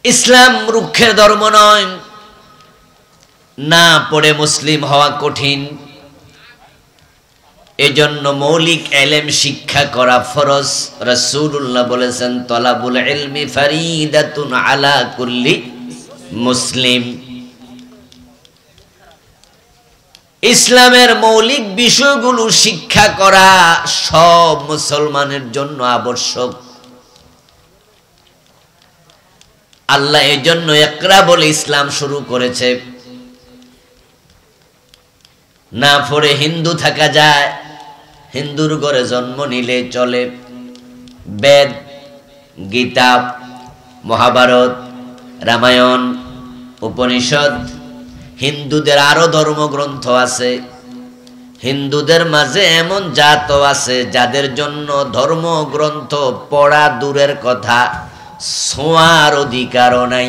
ইসলাম রুক্ষের ধর্ম নয়, না পড়ে মুসলিম হওয়া কঠিন। এজন্য মৌলিক ইলম শিক্ষা করা ফরজ। রাসূলুল্লাহ বলেছেন, তলাবুল ইলমি ফারিদাতুন আলা কুল্লি মুসলিম। ইসলামের মৌলিক বিষয়গুলো শিক্ষা করা সব মুসলমানের জন্য আবশ্যক। আল্লাহ এজন্য ইকরা বলে ইসলাম শুরু করেছে। না পড়ে হিন্দু থাকা যায়, হিন্দুর ঘরে জন্ম নিলে চলে। বেদ, গীতা, মহাভারত, রামায়ণ, উপনিষদ, হিন্দুদের আরো ধর্মগ্রন্থ আছে। হিন্দুদের মাঝে এমন জাতও আছে যাদের জন্য ধর্মগ্রন্থ পড়া দূরের কথা, ছোঁয়ার অধিকারও নাই।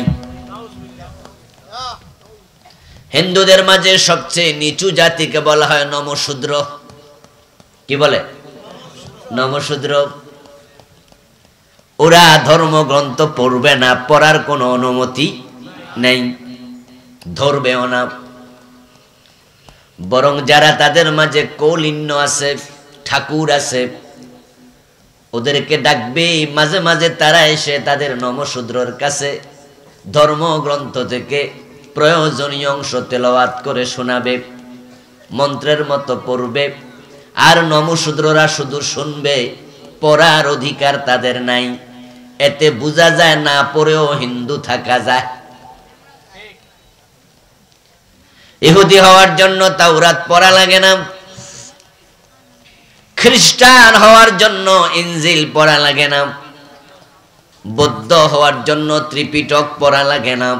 হিন্দুদের মাঝে সবচেয়ে নিচু জাতিকে বলা হয় নমশূদ্র। কি বলে? নমশূদ্র। ওরা ধর্মগ্রন্থ পড়বে না, পড়ার কোনো অনুমতি নেই, ধরবেও না। বরং যারা তাদের মাঝে কৌলিন্য আছে, ঠাকুর আছে, ওদেরকে ডাকবে। মাঝে মাঝে তারা এসে তাদের নমশূদ্রর কাছে ধর্মগ্রন্থ থেকে প্রয়োজনীয় অংশ তেলাওয়াত করে শোনাবে, মন্ত্রের মতো পড়বে। আর নমশূদ্ররা শুধু শুনবে, পড়ার অধিকার তাদের নাই। এতে বোঝা যায় না পড়েও হিন্দু থাকা যায়। ইহুদি হওয়ার জন্য তাওরাত পড়া লাগে না, খ্রিস্টান হওয়ার জন্য ইনজিল পড়া লাগে না, বৌদ্ধ হওয়ার জন্য ত্রিপিটক পড়া লাগে না।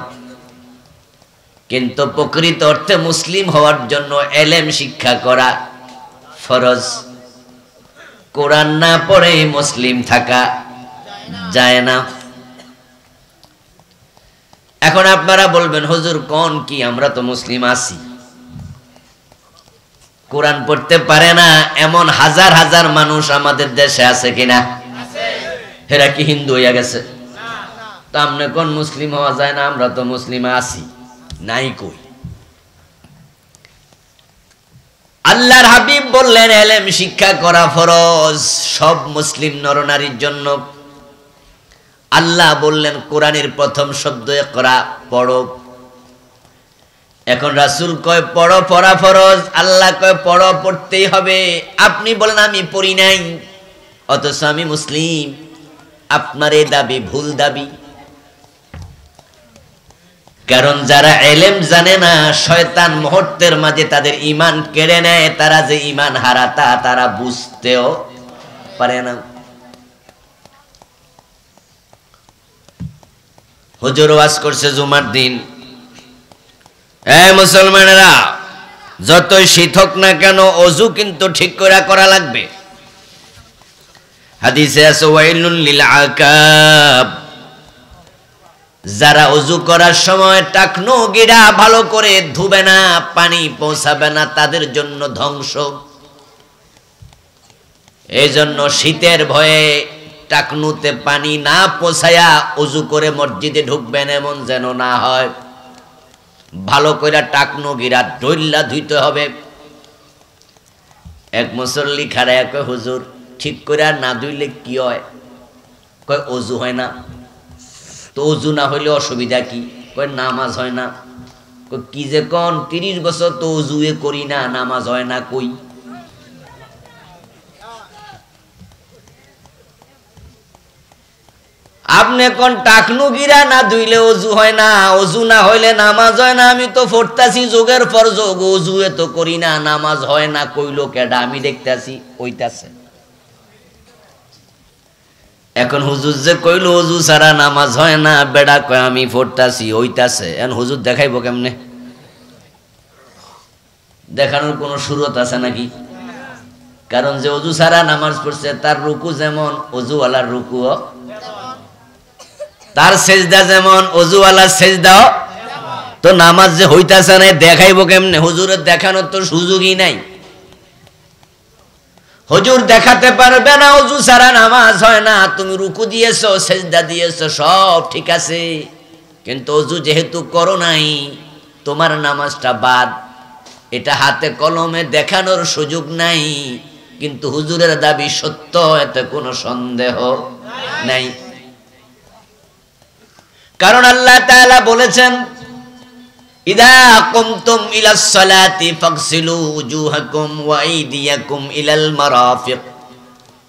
কিন্তু প্রকৃত অর্থে মুসলিম হওয়ার জন্য ইলম শিক্ষা করা ফরজ। কোরআন না পড়ে মুসলিম থাকা যায় না। এখন আপনারা বলবেন, হুজুর কোন কি, আমরা তো মুসলিম আছি, কোরআন পড়তে পারে না এমন হাজার হাজার মানুষ আমাদের দেশে আছে কিনা? এরা কি হিন্দু হইয়া গেছে? তা আমনে কোন মুসলিম হওয়া যায় না? আমরা তো মুসলিম আছি, নাই কই। আল্লাহর হাবিব বললেন ইলম শিক্ষা করা ফরজ সব মুসলিম নরনারীর জন্য। আল্লাহ বললেন কোরআনের প্রথম শব্দ ইকরা, পড়ো। এখন রাসূল কয় পড়ো, পড়া ফরজ। আল্লাহ কয় পড়ো, পড়তেই হবে। আপনি বলেন আমি পড়ি নাই, অথচ আমি মুসলিম। আপনার এই দাবি ভুল দাবি। কারণ যারা ইলম জানে না, শয়তান মুহূর্তের মাঝে তাদের ঈমান কেড়ে নেয়। তারা যে ঈমান হারাতা তারা বুঝতেও পারে না। হুজুর ওয়াজ করছে জুমার দিন, এই মুসলমানেরা যতই শীত হোক না কেন ওযু কিন্তু ঠিক করে করা লাগবে। হাদিসে আছে ওয়াইলুল লিল আকাব, যারা ওযু করার সময় টাকনো গিরা ভালো করে ধুবে না, পানি পৌঁছাবে না, তাদের জন্য ধ্বংস। এই জন্য শীতের ভয়ে টাকনুতে পানি না পৌঁছায়া ওযু করে মসজিদে ঢুকবেন এমন যেন না হয়। ভালো করে টাকনো গিরা ডইল্লা ধুইতে হবে। এক মুসল্লি খাড়ায়া কয়, হুজুর ঠিক করে না ধুইলে কি হয়? কয় ওযু হয় না। তো ওযু না হইলে অসুবিধা কি? কয় নামাজ হয় না। কয় কি যে কোন, 30 বছর তো ওযুয়ে করি না, নামাজ হয় না কই? আপনি কোন টাকনু গিরা না ধুইলে ওযু হয় না, ওযু না হইলে নামাজ হয় না। আমি তো পড়তাছি যোগের পর যোগ, ওযুয়ে তো করি না, নামাজ হয় না কইলো কেডা? আমি দেখতাছি ওইতাছে। এখন হুজুর যে কইলো ওযু ছাড়া নামাজ হয় না, বেড়া কয় আমি পড়তাছি ওইতাছে। এখন হুজুর দেখাইবো কেমনে? দেখানোর কোনো সুরত আছে নাকি? কারণ যে ওযু ছাড়া নামাজ পড়ছে তার রুকু যেমন ওযুওয়ালার রুকুও, তার সেজদা যেমন ওযুওয়ালার সেজদাও। তো নামাজ যে হইতাছে না দেখাইবো কেমনে? হুজুরের দেখানোর তো সুযোগই নাই। হুজুর দেখাতে পারবে না ওযু ছাড়া নামাজ হয় না। তুমি রুকু দিয়েছো, সেজদা দিয়েছো, সব ঠিক আছে, কিন্তু ওযু যেহেতু করো নাই, তোমার নামাজটা বাদ। এটা হাতে কলমে দেখানোর সুযোগ নাই, কিন্তু হুজুরের দাবি সত্য, এতে কোনো সন্দেহ নাই। কারণ আল্লাহ তাআলা বলেছেন, ইদা কুমতুম ইলাস সালাতি ফাগসিলু উজুহাকুম ওয়া আইদিয়াকুম ইলাল মারাফিক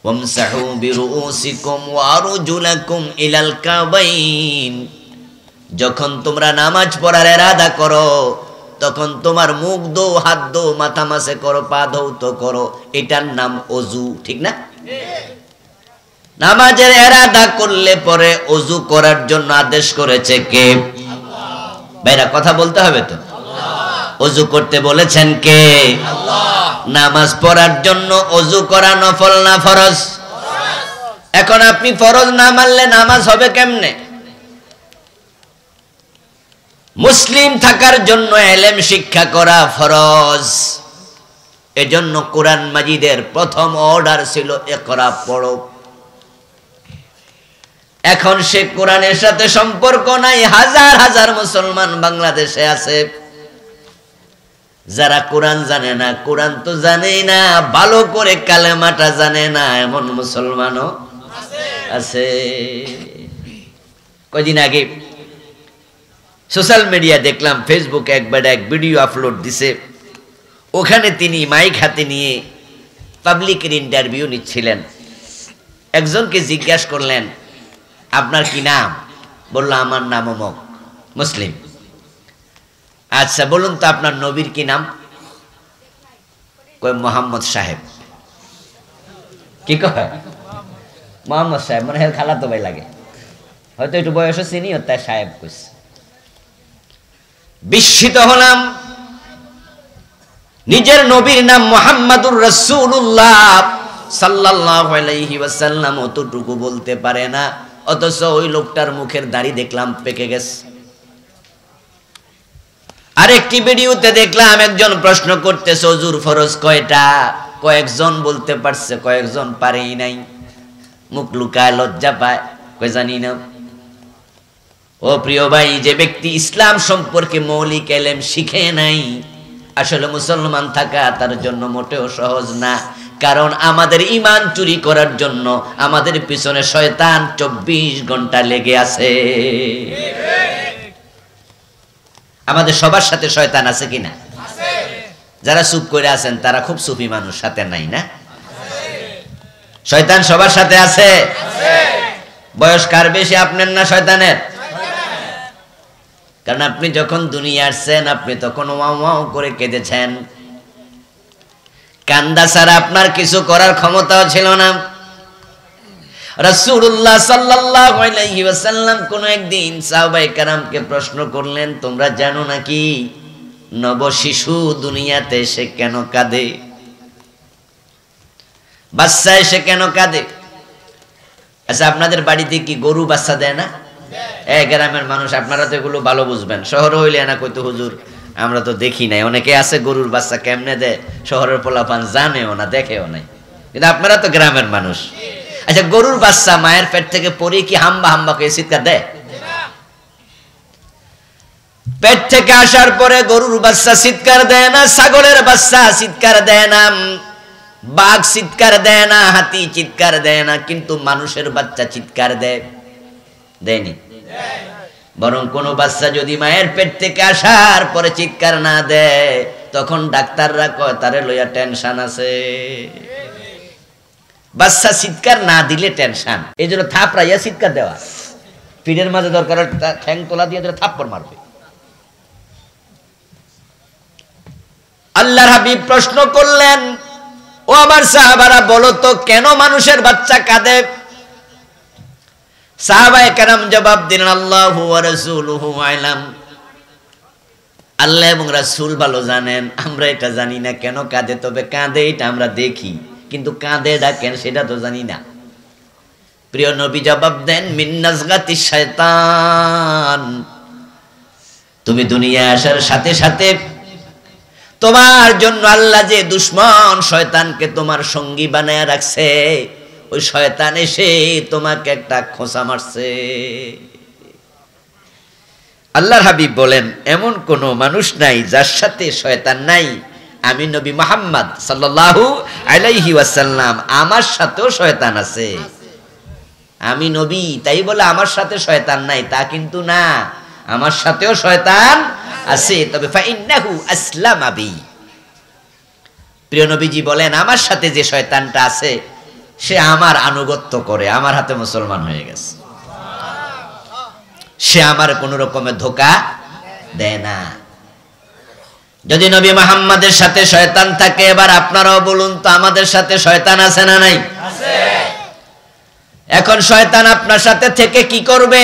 ওয়ামসাহু বিরুউসিকুম ওয়া আরজুলাকুম ইলাল কাবাইন। যখন তোমরা নামাজ পড়ার ইরাদা করো, তখন তোমার মুখ ধো, হাত ধো, মাথা মাসে করো, পা ধৌত করো, এটার নাম ওযু, ঠিক না? নামাজের ইরাদা করলে পরে ওযু করার জন্য আদেশ করেছে কে? আল্লাহ। ভাইরা কথা বলতে হবে তো। আল্লাহ। ওযু করতে বলেছেন কে? আল্লাহ। নামাজ পড়ার জন্য ওযু করা নফল না ফরজ? এখন আপনি ফরজ না মানলে নামাজ হবে কেমনে? মুসলিম থাকার জন্য ইলম শিক্ষা করা ফরজ। এজন্য কোরআন মাজিদের প্রথম অর্ডার ছিল ইকরা, পড়ো। এখন সে কোরআনের সাথে সম্পর্ক নাই। হাজার হাজার মুসলমান বাংলাদেশে আছে যারা কোরআন জানে না। কোরআন তো জানেই না, ভালো করে কালেমাটা জানে না, এমন মুসলমানও আছে। কয়দিন আগে সোশ্যাল মিডিয়া দেখলাম, ফেসবুকে একবার এক ভিডিও আপলোড দিছে। ওখানে তিনি মাইক হাতে নিয়ে পাবলিকের ইন্টারভিউ নিচ্ছিলেন। একজনকে জিজ্ঞাসা করলেন, আপনার কি নাম? বলল, আমার নাম অমুক, মুসলিম। আচ্ছা বলুন তো আপনার নবীর কি নাম? কয় মোহাম্মদ সাহেব। কি কয়? মোহাম্মদ সাহেব। মনে হয় খালাতো ভাই লাগে, হয়তো একটু বয়স সিনিয়র, তাই সাহেব কইছে। বিস্মিত হলাম। নিজের নবীর নাম মুহাম্মাদুর রাসূলুল্লাহ সাল্লাল্লাহু আলাইহি ওয়াসাল্লাম অতটুকু বলতে পারে না, অথচ ওই লোকটার মুখের দাড়ি দেখলাম পেকে গেছে। আরেকটি ভিডিওতে দেখলাম একজন প্রশ্ন করতেছে, ওযুর ফরজ কয়টা? কয়েকজন বলতে পারছে, কয়েকজন পারেই নাই। মুখ লুকায়, লজ্জা পায়, কই জানি না। ও প্রিয় ভাই, যে ব্যক্তি ইসলাম সম্পর্কে মৌলিক ইলম শিখে নাই, আসলে মুসলমান থাকা তার জন্য মোটেও সহজ না। কারণ আমাদের ঈমান চুরি করার জন্য আমাদের পিছনে শয়তান 24 ঘন্টা লেগে আছে। আমাদের সবার সাথে শয়তান আছে কিনা? আছে। যারা চুপ করে আছেন তারা খুব সুফি মানুষ, সাথে নাই না? শয়তান সবার সাথে আছে। বয়স কার বেশি, আপনার না শয়তানের? কারণ আপনি যখন দুনিয়া আসছেন, আপনি তখন ওয়াও ওয়াও করে কেঁদেছেন। কান্দা ছাড়া আপনার কিছু করার ক্ষমতাও ছিল না। রাসূলুল্লাহ সাল্লাল্লাহু আলাইহি ওয়াসাল্লাম কোন একদিন সাহাবায়ে কেরামকে প্রশ্ন করলেন, তোমরা জানো নাকি নব শিশু দুনিয়াতে এসে কেন কাঁদে? বাচ্চা এসে কেন কাঁদে? আচ্ছা, আপনাদের বাড়িতে কি গরু বাচ্চা দেয় না? গ্রামের মানুষ, আপনারা তো এগুলো ভালো বুঝবেন। শহরে হইলে না কইতো, হুজুর আমরা তো দেখি নাই। অনেকে আছে গরুর বাচ্চা কেমনে দেয়, শহরের পোলাপান জানেও না, দেখেও নাই, কিন্তু আপনারা তো গ্রামের মানুষ। আচ্ছা, গরুর বাচ্চা মায়ের পেট থেকে পরে কি হাম্বা হাম্বা করে চিৎকার দেয়? পেট থেকে আসার পরে গরুর বাচ্চা চিৎকার দেয় না, ছাগলের বাচ্চা চিৎকার দেয় না, বাঘ চিৎকার দেয় না, হাতি চিৎকার দেয় না, কিন্তু মানুষের বাচ্চা চিৎকার দেয়? দেয়নি। বরং কোন বাচ্চা যদি মায়ের পেট থেকে আসার পরে চিৎকার না দেয়, তখন ডাক্তাররা কয় তারে লইয়া টেনশন আছে। বাচ্চা চিৎকার না দিলে টেনশন, এই জন্য থাপড়াইয়া চিৎকার দেওয়া। পিঠের মাঝে দরকার ঠ্যাং তোলা দিয়ে থাপ্পড় মারবে। আল্লাহর হাবিব প্রশ্ন করলেন, ও আমার সাহাবারা, বলো তো কেন মানুষের বাচ্চা কাঁদে? সাহাবায়ে কেরাম জবাব দিলেন, আল্লাহু ওয়া রাসূলুহু আ'লাম। আল্লাহ এবং রাসূল ভালো জানেন, আমরা এটা জানি না কেন কাঁদে। তবে কাঁদে এটা আমরা দেখি, কিন্তু কাঁদে ডাকেন সেটা তো জানি না। প্রিয় নবী জবাব দেন, মিন নাজগাতিশ শায়তান। তুমি দুনিয়া আসার সাথে সাথে তোমার জন্য আল্লাহ যে দুশমন শয়তানকে তোমার সঙ্গী বানায় রাখছে, ওই শয়তান এসে তোমাকে একটা খোঁচা মারছে। আল্লাহর হাবিব বলেন এমন কোন মানুষ নাই যার সাথে শয়তান নাই। আমি নবী মুহাম্মদ সাল্লাল্লাহু আলাইহি ওয়াসাল্লাম আমার সাথেও শয়তান আছে। আমি নবী তাই বলে আমার সাথে শয়তান নাই তা কিন্তু না, আমার সাথেও শয়তান আছে। তবে ফাইন্নাহু আসলামা বি, প্রিয় নবীজি বলেন আমার সাথে যে শয়তানটা আছে সে আমার আনুগত্য করে, আমার হাতে মুসলমান হয়ে গেছে, সে আমার কোন রকমের ধোঁকা দেয় না। যদি নবী মুহাম্মাদের সাথে শয়তান থাকে, এবার আপনারাও বলুন তো আমাদের সাথে শয়তান আছে না নাই? আছে। এখন শয়তান আপনার সাথে থেকে কি করবে?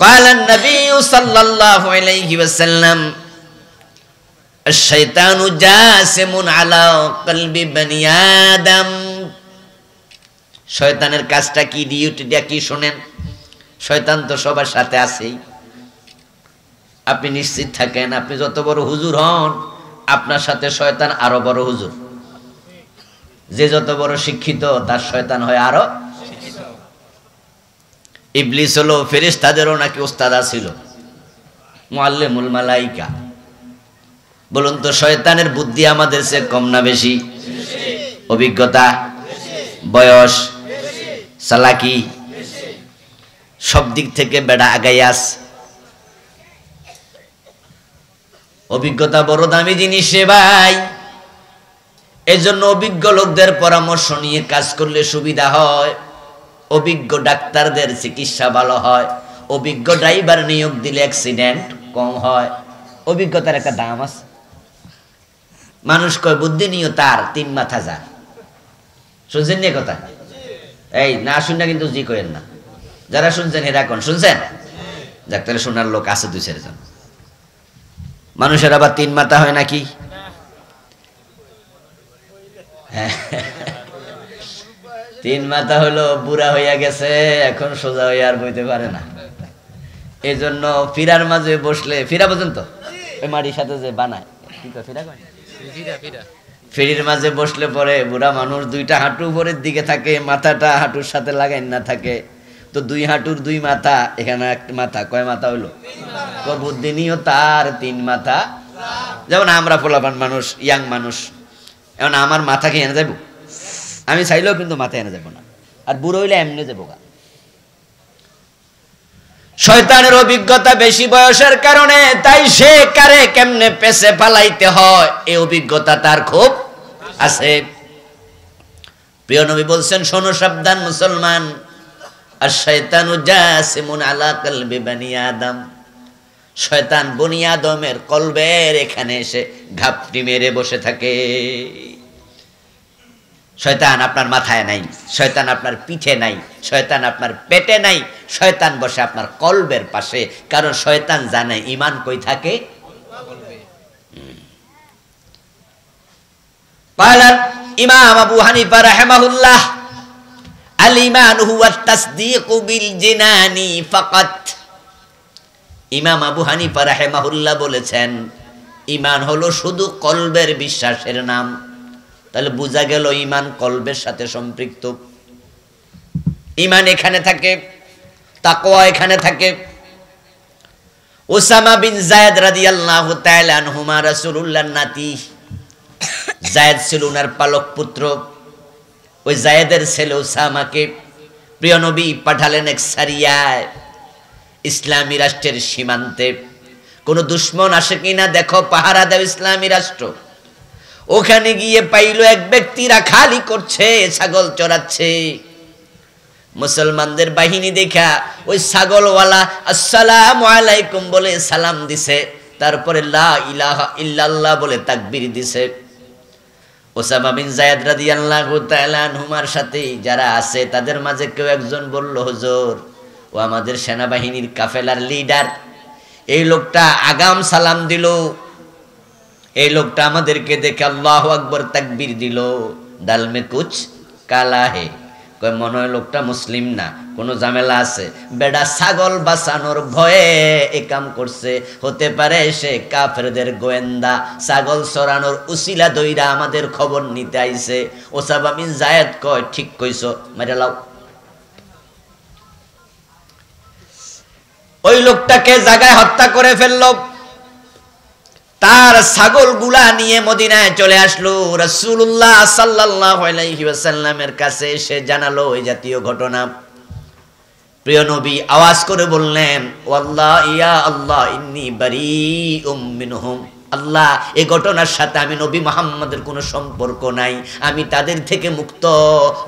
ক্বালান নবী সাল্লাল্লাহু আলাইহি ওয়াসাল্লাম আশ-শাইতানু জাসিমুন আলা কলবি বনি আদম। শয়তানের কাজটা কি, ডিউটিটা কি শুনেন। শয়তান তো সবার সাথে আছেই। আপনি নিশ্চিত থাকেন আপনি যত বড় হুজুর হন আপনার সাথে শয়তান আরো বড় হুজুর। যে যত বড় শিক্ষিত তার শয়তান হয় আরো শিক্ষিত। ইবলিস হলো ফেরেশতাদেরও নাকি ওস্তাদ ছিল, মুআল্লিমুল মালাইকা। বলুন তো শয়তানের বুদ্ধি আমাদের চেয়ে কম না বেশি? অভিজ্ঞতা, বয়স, চালাকি, সব দিক থেকে বেড়া আগাইয়াস। অভিজ্ঞতা বড় দামি জিনিস রে ভাই। এজন্য অভিজ্ঞ লোকদের পরামর্শ নিয়ে কাজ করলে সুবিধা হয়, অভিজ্ঞ ডাক্তারদের চিকিৎসা ভালো হয়, অভিজ্ঞ ড্রাইভার নিয়োগ দিলে অ্যাক্সিডেন্ট কম হয়। অভিজ্ঞতার একটা দাম আছে। মানুষ কয় বুদ্ধি নিয়ে তার তিন মাথা যা। শুনছেন না কথা? এই না শুননা কিন্তু জি করেন না। যারা শুনছেন এরা কোন শুনছেন? যাক তাহলে শোনার লোক আছে দুই চারজন। মানুষের আবার তিন মাথা হয় নাকি? তিন মাথা হলো বুড়া হইয়া গেছে, এখন সোজা হইয়া আর বইতে পারে না। এই জন্য ফিরার মাঝে বসলে, ফিরা পর্যন্ত ওই মাটির সাথে যে বানায় কি কয় ফিরা কয়, ফিরির মাঝে বসলে পরে বুড়া মানুষ দুইটা হাঁটু উপরের দিকে থাকে, মাথাটা হাঁটুর সাথে লাগাই না থাকে। তো দুই হাঁটুর দুই মাথা, এখানে একটা মাথা, কয় মাথা হইলো? বুদ্ধি নিও তার তিন মাথা। যেমন আমরা পোলাপান মানুষ, ইয়াং মানুষ, এখন আমার মাথাকে এনে যাবো, আমি চাইলেও কিন্তু মাথায় এনে যাবো না। আর বুড়ো হইলে এমনি যাবো গা। শয়তানের অভিজ্ঞতা বেশি বয়সের কারণে, তাই সে কারে কেমনে পেছে ফালাইতে হয় এই অভিজ্ঞতা তার খুব আছে। প্রিয় নবী বলছেন শোনো সাবধান মুসলমান, আর শয়তানু জাসিমুন আলা কলবি বনি আদম। শয়তান বনি আদমের কলবের এখানে এসে ঘাপটি মেরে বসে থাকে। শয়তান আপনার মাথায় নাই, শয়তান আপনার পিঠে নাই, শয়তান আপনার পেটে নাই, শয়তান বসে আপনার কলবের পাশে। কারণ শয়তান জানে ঈমান কই থাকে। পালার ইমাম আবু হানিফা রাহিমাহুল্লাহ, আল ঈমান হুয়া তাসদীকু বিল জিনানি ফাকাত। ইমাম আবু হানিফা রাহিমাহুল্লাহ বলেছেন ঈমান হলো শুধু কলবের বিশ্বাসের নাম। তাহলে বোঝা গেল ঈমান কলবের সাথে সম্পৃক্ত। ঈমান এখানে থাকে, তাকওয়া এখানে থাকে। উসামা বিন যায়েদ রাদিয়াল্লাহু তাআলা আনহুমা রাসূলুল্লাহর নাতি। যায়েদ ছিল ওনার পালক পুত্র। ওই যায়েদের ছেলে উসামাকে প্রিয় নবী পাঠালেন এক সারিয়ায়, ইসলামী রাষ্ট্রের সীমান্তে। কোনো দুশ্মন আসে কিনা দেখো, পাহারা দাও ইসলামী রাষ্ট্র। ওখানে গিয়ে পাইল এক ব্যক্তিরা খালি করছে, ছাগল চড়াচ্ছে। মুসলমানদের বাহিনী দেখা ওই ছাগলওয়ালা আসসালামু আলাইকুম বলে সালাম দিছে, তারপরে লা ইলাহা ইল্লাল্লাহ বলে তাকবীর দিছে। ওসামা বিন যায়েদ রাদিয়াল্লাহু তাআলা আনহুমার সাথে যারা আছে তাদের মাঝে কেউ একজন বলল, হুজুর ও আমাদের সেনাবাহিনীর কাফেলার লিডার, এই লোকটা আগাম সালাম দিল, এই লোকটা আমাদেরকে দেখে আল্লাহু আকবার তাকবীর দিল, দাল মে কুছ কালা হে। কয় মনে হয় লোকটা মুসলিম না, কোনো ঝামেলা আছে। বেডা ছাগল বাঁচানোর ভয়ে এ কাম করছে, হতে পারে সে কাফেরদের গোয়েন্দা, ছাগল চড়ানোর উসিলা দইরা আমাদের খবর নিতে আইছে। ওসামা বিন যায়েদ কয় ঠিক কইছো, মেরে লাও। ওই লোকটাকে জায়গায় হত্যা করে ফেললো। তার ছাগলগুলা নিয়ে মদিনায় চলে আসলো। রাসূলুল্লাহ সাল্লাল্লাহু আলাইহি ওয়াসাল্লামের কাছে এসে জানালো এই জাতীয় ঘটনা। প্রিয় নবী আওয়াজ করে বললেন, ওয়াল্লাহি ইয়া আল্লাহ ইন্নী বারীউম মিনহুম। আল্লাহ, এই ঘটনার সাথে আমি নবী মুহাম্মদের কোনো সম্পর্ক নাই, আমি তাদের থেকে মুক্ত।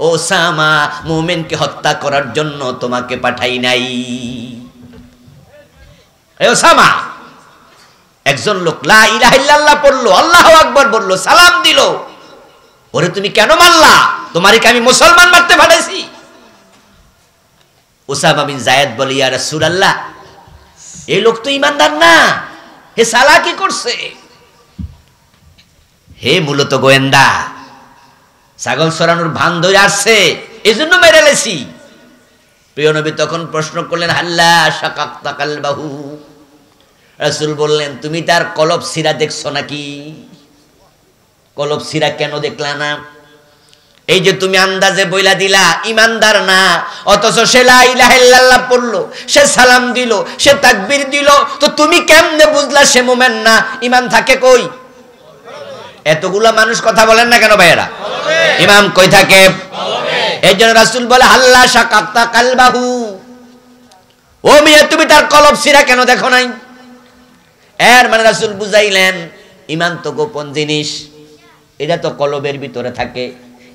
ওসামা মুমিনকে হত্যা করার জন্য তোমাকে পাঠাই নাই। ওসামা, একজন লোক লা ইলাহা ইল্লাল্লাহ পড়লো, আল্লাহু আকবার বললো, সালাম দিল, ওরে তুমি কেন মারলা? তোমারে কি আমি মুসলমান মারতে পাঠাইছি? উসামা বিন যায়েদ বলে, ইয়া রাসূলুল্লাহ, এই লোক তো ঈমানদার না, হে সালাকি করছে, হে মূলত গোয়েন্দা, ছাগল চরানোর ভান ধরে আসছে, এজন্য মেরে লেছি। প্রিয় নবী তখন প্রশ্ন করলেন, হাল্লা শাকাক্তা কালবাহু। রাসূল বললেন, তুমি তার কলব সিরা দেখছো নাকি? কলব সিরা কেন দেখলা না? এই যে তুমি আন্দাজে বইলা দিলা ইমানদার না, অথচ সে লা ইলাহা ইল্লাল্লাহ পড়লো, সে সালাম দিল, সে তাকবীর দিল, তো তুমি কেমনে বুঝলা সে মুমিন না? ইমান থাকে কই? এতগুলা মানুষ কথা বলেন না কেন ভাইয়েরা? ইমাম কই থাকে? এই জন্য রাসূল বলে, হাল্লা শাকাক্তা কালবাহু, ও মিয়া তুমি তার কলব সিরা কেন দেখো নাই? এর মানে রাসূল বুঝাইলেন, ইমান তো গোপন জিনিস, এটা তো কলবের ভিতরে থাকে,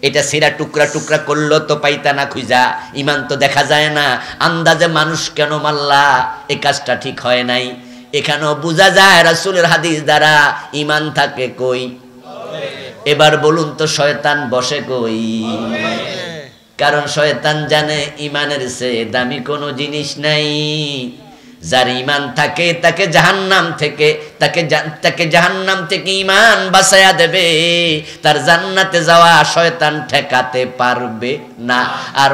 এটা সিরা টুকরা টুকরা করলো তো পাইতা না খুঁজা, ইমান তো দেখা যায় না। আন্দাজে মানুষ কেন মারলা? এই কাজটা ঠিক হয় নাই। এখানেও বোঝা যায় রাসূলের হাদিস দ্বারা ইমান থাকে কই? এবার বলুন তো শয়তান বসে কই? কারণ শয়তান জানে ইমানের চেয়ে দামি কোনো জিনিস নাই। যার ঈমান থাকে তাকে জাহান্নাম থেকে ঈমান বাঁচায়া দেবে, তার জান্নাতে যাওয়া শয়তান ঠেকাতে পারবে না। আর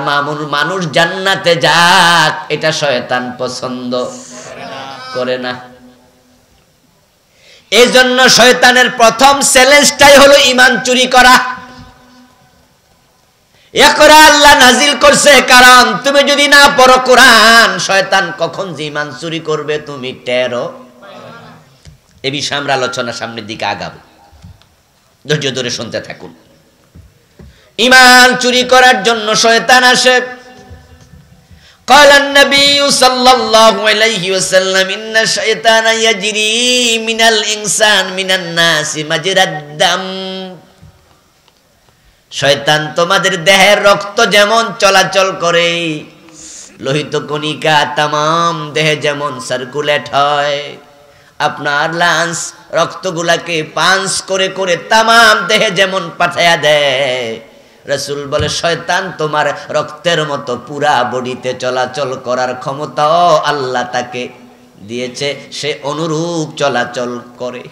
মানুষ জান্নাতে যাক এটা শয়তান পছন্দ করে না। এই জন্য শয়তানের প্রথম চ্যালেঞ্জটাই হলো ঈমান চুরি করা। একরা আল্লাহ নাজিল করছে, কারণ তুমি যদি না পড়ো কোরআন, শয়তান কখন যে ঈমান চুরি করবে তুমি টেরও। এ বিষয়ে আমরা আলোচনা সামনের দিকে আগাবো, ধৈর্য ধরে শুনতে থাকুন। ঈমান চুরি করার জন্য শয়তান আসে। قال النبي صلى الله عليه وسلم إن الشيطان يجري من الإنسان من الناس مجرى الدم। শয়তান তোমাদের দেহের রক্ত যেমন চলাচল করে, লোহিত কণিকা তামাম দেহে যেমন সার্কুলেট হয়, আপনার লাঞ্চ রক্তগুলাকে পাঞ্চ করে করে তামাম দেহে যেমন পাঠায়া দেয়, রাসূল বলে শয়তান তোমার রক্তের মতো পুরা বডিতে চলাচল করার ক্ষমতাও আল্লাহ তাকে দিয়েছে, সে অনুরূপ চলাচল করে।